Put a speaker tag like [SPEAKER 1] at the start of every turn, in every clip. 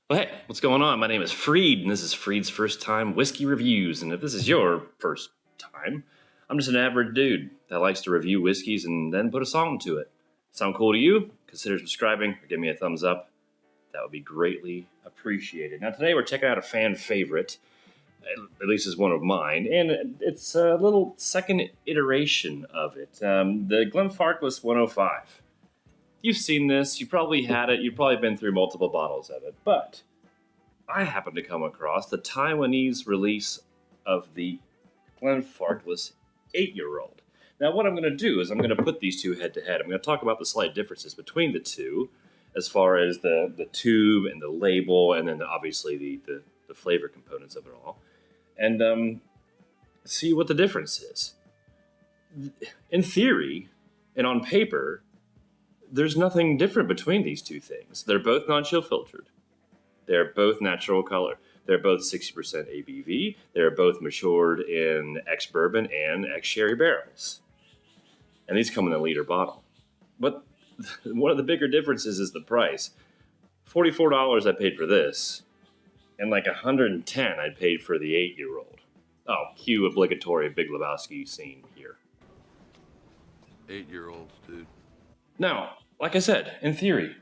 [SPEAKER 1] Well, hey, what's going on? My name is Freed, and this is Freed's First Time Whiskey Reviews. And if this is your first time, I'm just an average dude that likes to review whiskeys and then put a song to it. Sound cool to you? Consider subscribing or give me a thumbs up. That would be greatly appreciated. Now, today we're checking out a fan favorite, at least is one of mine, and it's a little second iteration of it, the Glenfarclas 105. You've seen this, you probably had it, you've probably been through multiple bottles of it, but I happened to come across the Taiwanese release of the Glenfarclas 8-year-old. Now, what I'm going to do is I'm going to put these two head to head. I'm going to talk about the slight differences between the two as far as the tube and the label, and then obviously the flavor components of it all, and see what the difference is. In theory and on paper, there's nothing different between these two things. They're both non-chill filtered. They're both natural color. They're both 60% ABV. They're both matured in ex-bourbon and ex-sherry barrels. And these come in a liter bottle. But one of the bigger differences is the price. $44 I paid for this, and like $110 I paid for the 8-year-old. Oh, cue obligatory Big Lebowski scene here.
[SPEAKER 2] 8-year-olds, dude.
[SPEAKER 1] Now, like I said, in theory,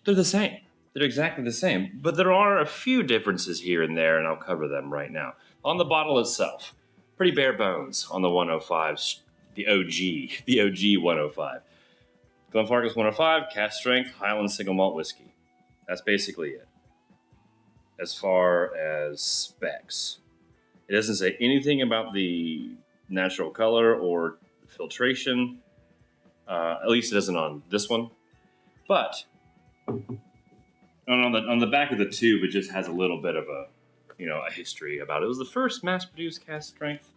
[SPEAKER 1] they're the same. They're exactly the same. But there are a few differences here and there, and I'll cover them right now. On the bottle itself, pretty bare bones on the 105s, the OG 105. Glenfarclas 105, cast strength, Highland single malt whiskey. That's basically it. As far as specs, it doesn't say anything about the natural color or filtration. At least it doesn't on this one. But on the back of the tube, it just has a little bit of a history about it. It was the first mass-produced cast strength,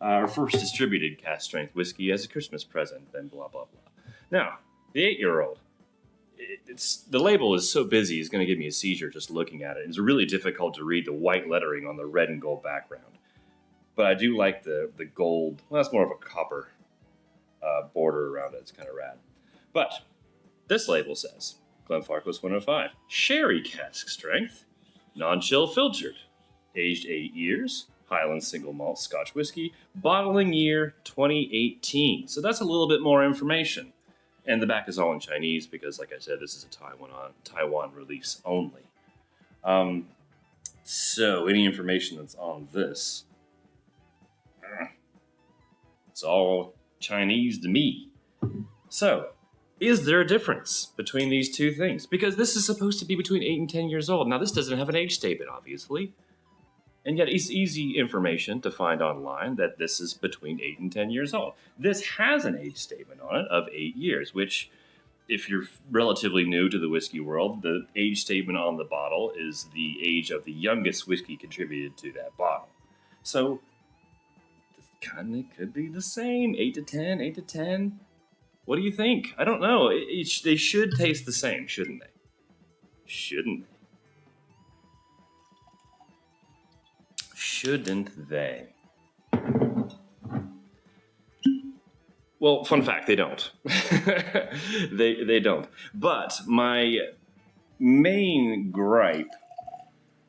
[SPEAKER 1] or first distributed cast strength whiskey as a Christmas present. Then blah blah blah. Now the 8-year-old, the label is so busy, it's going to give me a seizure just looking at it. It's really difficult to read the white lettering on the red and gold background. But I do like the gold. Well, that's more of a copper border around it. It's kind of rad. But this label says Glenfarclas 105, sherry cask strength, non-chill filtered, aged 8 years, Highland single malt Scotch whiskey, bottling year 2018. So that's a little bit more information. And the back is all in Chinese because, like I said, this is a Taiwan release only. So any information that's on this, it's all Chinese to me. So, is there a difference between these two things? Because this is supposed to be between 8 and 10 years old. Now, this doesn't have an age statement, obviously. And yet, it's easy information to find online that this is between 8 and 10 years old. This has an age statement on it of 8 years, which, if you're relatively new to the whiskey world, the age statement on the bottle is the age of the youngest whiskey contributed to that bottle. So, kind of could be the same. 8 to 10, 8 to 10. What do you think? I don't know. They should taste the same, shouldn't they? Shouldn't they? Shouldn't they? Well, fun fact, they don't. they don't. But my main gripe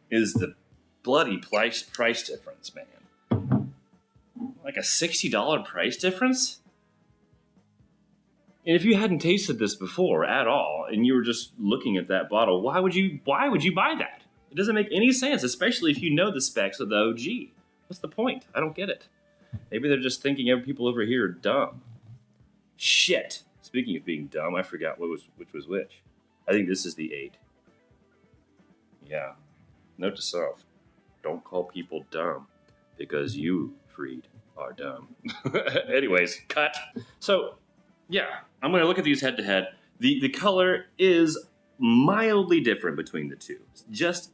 [SPEAKER 1] is the bloody price difference, man. Like a $60 price difference? And if you hadn't tasted this before at all, and you were just looking at that bottle, why would you buy that? It doesn't make any sense, especially if you know the specs of the OG. What's the point? I don't get it. Maybe they're just thinking every people over here are dumb. Shit. Speaking of being dumb, I forgot which was which. I think this is the 8. Yeah. Note to self. Don't call people dumb, because you, Freed, are dumb. Anyways, cut. So, yeah, I'm going to look at these head to head. The color is mildly different between the two. Just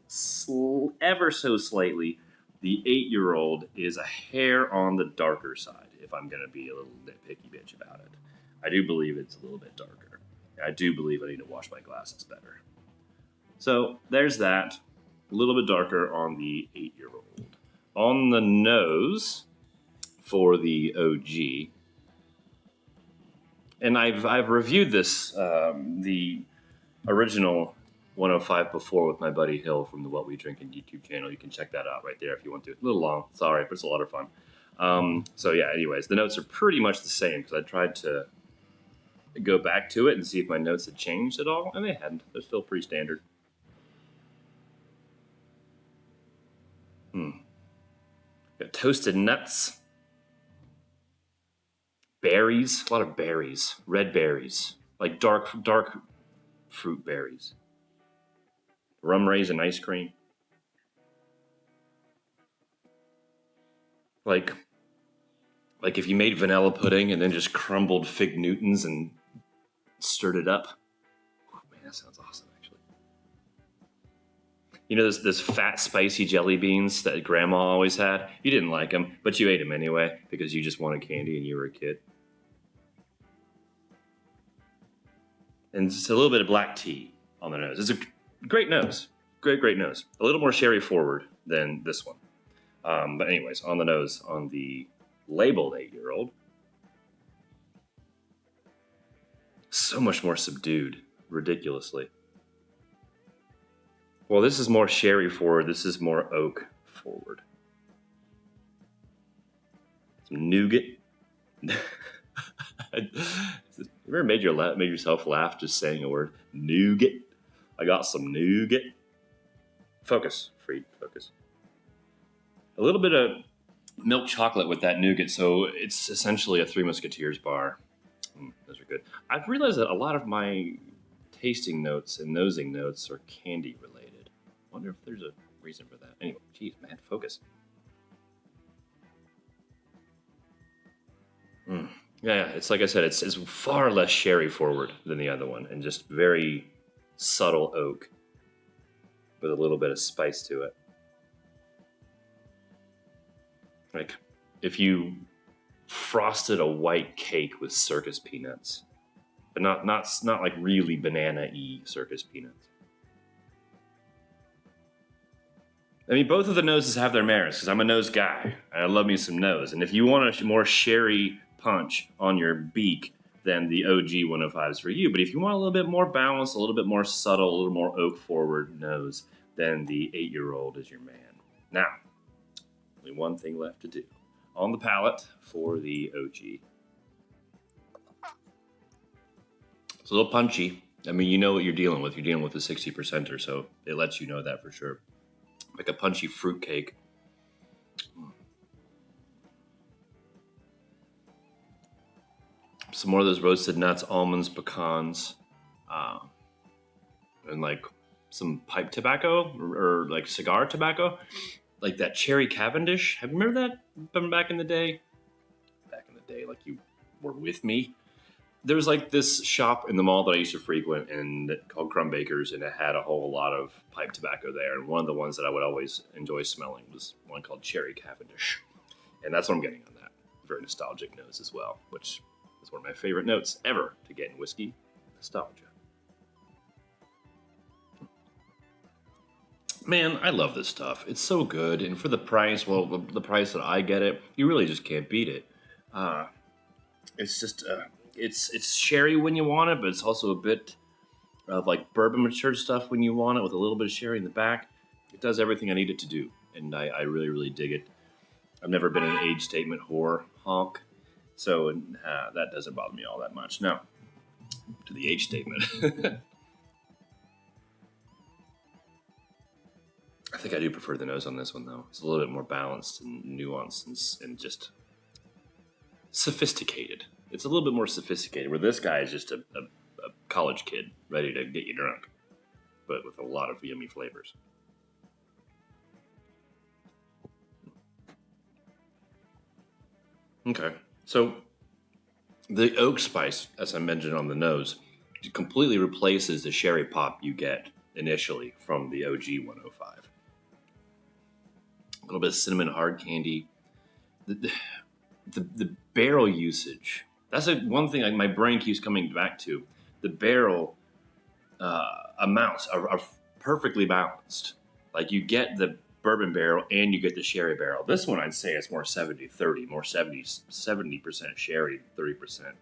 [SPEAKER 1] ever so slightly. The 8-year-old is a hair on the darker side, if I'm going to be a little nitpicky bitch about it. I do believe it's a little bit darker. I do believe I need to wash my glasses better. So there's that. A little bit darker on the 8-year-old. On the nose for the OG, and I've reviewed this, the original 105 before with my buddy Hill from the What We Drink in YouTube channel. You can check that out right there if you want to. It's a little long, sorry, but it's a lot of fun. So yeah, anyways, the notes are pretty much the same because I tried to go back to it and see if my notes had changed at all, and they hadn't. They're still pretty standard. Got toasted nuts, berries, a lot of berries, red berries, like dark fruit berries, rum raisin ice cream, like if you made vanilla pudding and then just crumbled fig Newtons and stirred it up. Oh, man, that sounds awesome, actually. You know, those fat, spicy jelly beans that Grandma always had? You didn't like them, but you ate them anyway because you just wanted candy and you were a kid. And just a little bit of black tea on the nose. It's a great nose. Great nose. A little more sherry forward than this one. But anyways, on the nose, on the labeled 8-year-old, so much more subdued, ridiculously. Well, this is more sherry forward. This is more oak forward. Some nougat. You ever made yourself laugh just saying a word? Nougat. I got some nougat. Focus, Freed, focus. A little bit of milk chocolate with that nougat, so it's essentially a Three Musketeers bar. Those are good. I've realized that a lot of my tasting notes and nosing notes are candy related. I wonder if there's a reason for that. Anyway, geez, man, focus. Yeah, it's like I said, it's far less sherry forward than the other one, and just very subtle oak with a little bit of spice to it. Like if you frosted a white cake with circus peanuts, but not like really banana-y circus peanuts. I mean, both of the noses have their merits because I'm a nose guy and I love me some nose. And if you want a more sherry punch on your beak, then the OG 105 is for you. But if you want a little bit more balance, a little bit more subtle, a little more oak forward nose, then the 8-year-old is your man. Now, only one thing left to do on the palate for the OG. It's a little punchy. I mean, you know what you're dealing with. You're dealing with a 60%er, so it lets you know that for sure. Like a punchy fruit cake. Some more of those roasted nuts, almonds, pecans, and like some pipe tobacco or like cigar tobacco. Like that cherry Cavendish. Have you remember that from back in the day? Back in the day, like you were with me. There was like this shop in the mall that I used to frequent and called Crumb Bakers, and it had a whole lot of pipe tobacco there. And one of the ones that I would always enjoy smelling was one called Cherry Cavendish. And that's what I'm getting on that. Very nostalgic nose as well, which is one of my favorite notes ever to get in whiskey. Nostalgia. Man, I love this stuff. It's so good. And for the price, well, the price that I get it, you really just can't beat it. It's just... It's sherry when you want it, but it's also a bit of like bourbon matured stuff when you want it with a little bit of sherry in the back. It does everything I need it to do, and I really, really dig it. I've never been an age statement whore honk, so that doesn't bother me all that much. Now, to the age statement. I think I do prefer the nose on this one, though. It's a little bit more balanced and nuanced and just sophisticated. It's a little bit more sophisticated, where this guy is just a college kid ready to get you drunk, but with a lot of yummy flavors. Okay, so the oak spice, as I mentioned on the nose, completely replaces the sherry pop you get initially from the OG 105. A little bit of cinnamon hard candy. The barrel usage. That's one thing my brain keeps coming back to. The barrel amounts are perfectly balanced. Like you get the bourbon barrel and you get the sherry barrel. This one I'd say it's more 70-30, more 70% sherry, 30%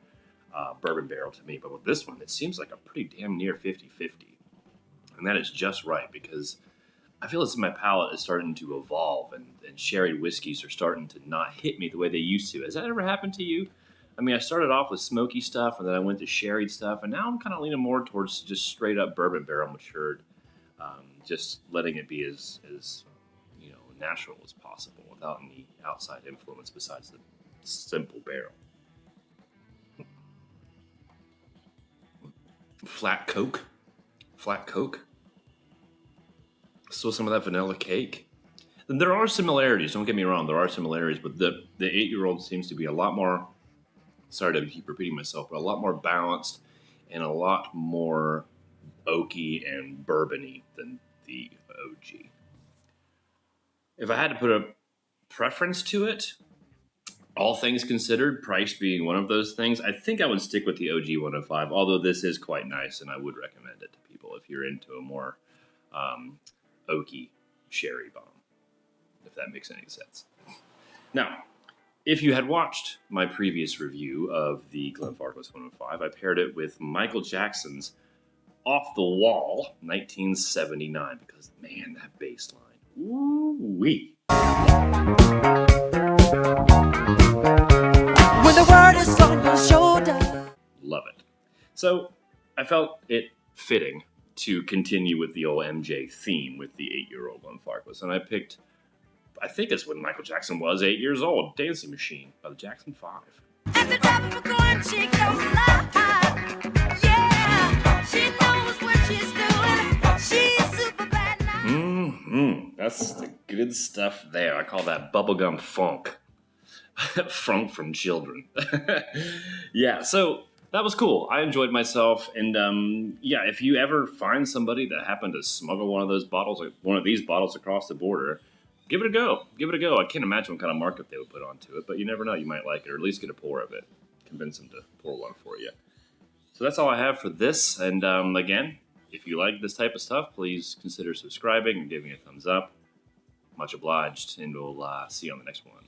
[SPEAKER 1] bourbon barrel to me. But with this one, it seems like a pretty damn near 50-50. And that is just right, because I feel as if my palate is starting to evolve, and sherry whiskeys are starting to not hit me the way they used to. Has that ever happened to you? I mean, I started off with smoky stuff, and then I went to sherried stuff, and now I'm kind of leaning more towards just straight up bourbon barrel matured, just letting it be as natural as possible without any outside influence besides the simple barrel. Flat Coke. Still some of that vanilla cake. And there are similarities, don't get me wrong, there are similarities, but the 8-year-old seems to be a lot more, sorry to keep repeating myself, but a lot more balanced and a lot more oaky and bourbony than the OG. If I had to put a preference to it, all things considered, price being one of those things, I think I would stick with the OG 105, although this is quite nice and I would recommend it to people if you're into a more oaky sherry bomb, if that makes any sense. Now, if you had watched my previous review of the Glenfarclas 105, I paired it with Michael Jackson's Off the Wall 1979, because man, that bass line. Ooh-wee.
[SPEAKER 2] When the word is on your shoulder.
[SPEAKER 1] Love it. So I felt it fitting to continue with the old MJ theme with the 8-year-old Glenfarclas, and I picked, I think it's when Michael Jackson was 8 years old, Dancing Machine by the Jackson 5.
[SPEAKER 2] At the top of a coin, she don't lie. Yeah, she knows what she's doing. She's super bad now.
[SPEAKER 1] That's the good stuff there. I call that bubblegum funk. Funk from children. Yeah, so that was cool. I enjoyed myself. And if you ever find somebody that happened to smuggle one of these bottles across the border, give it a go. I can't imagine what kind of markup they would put onto it, but you never know. You might like it, or at least get a pour of it. Convince them to pour one for you. So that's all I have for this. And again, if you like this type of stuff, please consider subscribing and giving a thumbs up. Much obliged, and we'll see you on the next one.